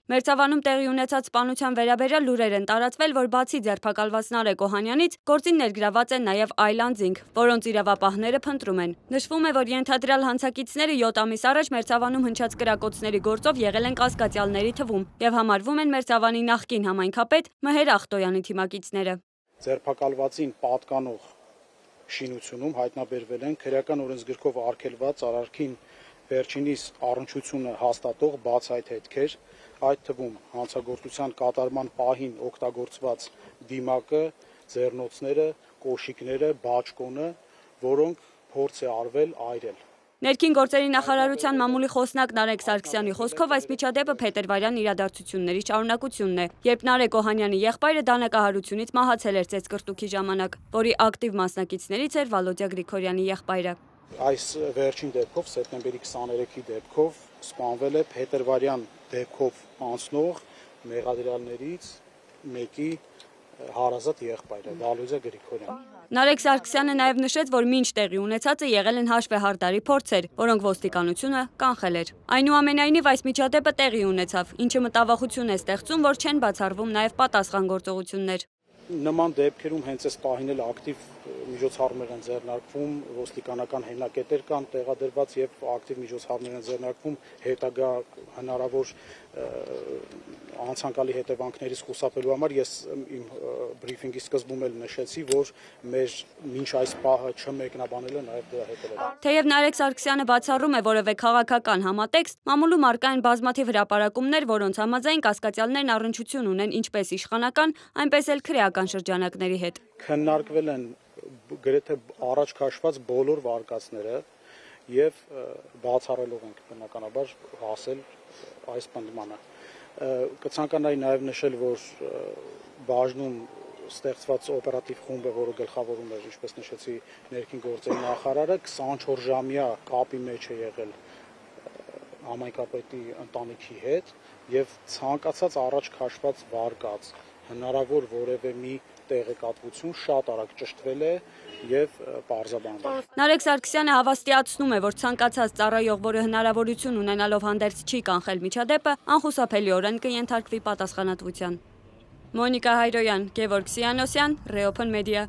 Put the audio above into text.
Մերձավանում տեղի ունեցած սպանության վերաբերյալ լուրեր են տարածվել, որ բացի ձերբակալված Նարեկ Օհանյանից, գործին ներգրաված են նաև այլ անձինք, որոնց իրավապահները փնտրում են։ Նշվում է, որ ենթադրյալ հանցակիցները 7 ամիս առաջ Մերձավանում հնչած կրակոցների գործով եղել են կասկածյալների թվում եւ համարվում են Մերձավանի նախկին համայնքապետ Մհեր Ախտոյանի թիմակիցները։ Ձերբակալվածին պատկանող շինությունում հայտնաբերվել են քրեական օրենսգրքով արգելված արարքին վերջինիս առնչությունը հաստատող բացահայտ հետքեր, այդ թվում հանցագործության կատարման պահին օգտագործված դիմակը, ձեռնոցները, կոշիկները, բաճկոնը, որոնք փորձ է արվել այրել։ Ներքին գործերի նախարարության մամուլի խոսնակ Նարեկ Սարգսյանի խոսքով այս միջադեպը փետրվարյան իրադարձությունների շարունակությունն է, երբ Նարեկ Օհանյանի եղբայրը դանակահարությունից մահացել էր ծեծկռտուքի ժամանակ, որի ակտիվ մասնակիցներից էր Վալոդյա Գրիգորյանի եղբայրը։ Այս վերջին դեպքով սեպտեմբերի 23-ի դեպքով սպանվել է փետրվարյան դեպքով անցնող մեղադրյալներից մեկի հարազատ եղբայրը Վալոդյա Գրիգորյանը։ Նարեկ Սարգսյանը նաև նշեց, որ մինչ տեղի ունեցածը եղել են հաշվեհարդարի փորձեր, որոնք ոստիկանությունը կանխել էր։ Այնուամենայնիվ այս միջադեպը տեղի ունեցավ, ինչը մտավախություն է ստեղծում, որ չեն բացառվում նաև պատասխան գործողություններ։ Նման դեպքերում հենց այս պահին էլ ակտիվ միջոցառումներ են ձեռնարկվում, ոստիկանական հենակետեր կան տեղադրված եւ ակտիվ միջոցառումներ են ձեռնարկվում հետագա հնարավոր անցանկալի հետևանքներից խուսափելու համար։ Ես իմ բրիֆինգի սկզբում էլ նշեցի, որ մեր մինչ այս պահը չմեկնաբանել է նաեւ դրա հետևը։ Թեև Նարեկ Սարգսյանը բացառում է որևէ քաղաքական համատեքստ, մամուլում առկա են բազմաթիվ հրապարակումներ, որոնց համաձայն կասկածյալներն առնչություն ունեն ինչպես իշխանական, այնպես էլ քրեական շրջանակների հետ։ Քննարկվել են գրեթե առաջ քաշված բոլոր վարկածները եւ բացառելով ենք բնականաբար հասել այս պնդմանը։ Կցանկանայի նաեւ նշել, որ բաժնում ստեղծված օպերատիվ խումբը, որը գլխավորում էր, ինչպես նշեցի, ներքին գործերի նախարարը 24 ժամյա կապի մեջ է եղել համայնքապետի ընտանիքի հետ եւ ցանկացած առաջ քաշված վարկած հնարավոր որևէ մի տեղեկատվություն շատ արագ ճշտվել է եւ պարզաբանվել։ Նարեկ Սարգսյանը հավաստիացնում է, որ ցանկացած ծառայող, որը հնարավորություն ունենալով հանդերձ չի կանխել միջադեպը, անխուսափելիորեն կենթարկվի պատասխանատվության։ Մոնիկա Հայրոյան, Գևորգ Սիանոսյան, Reopen Media։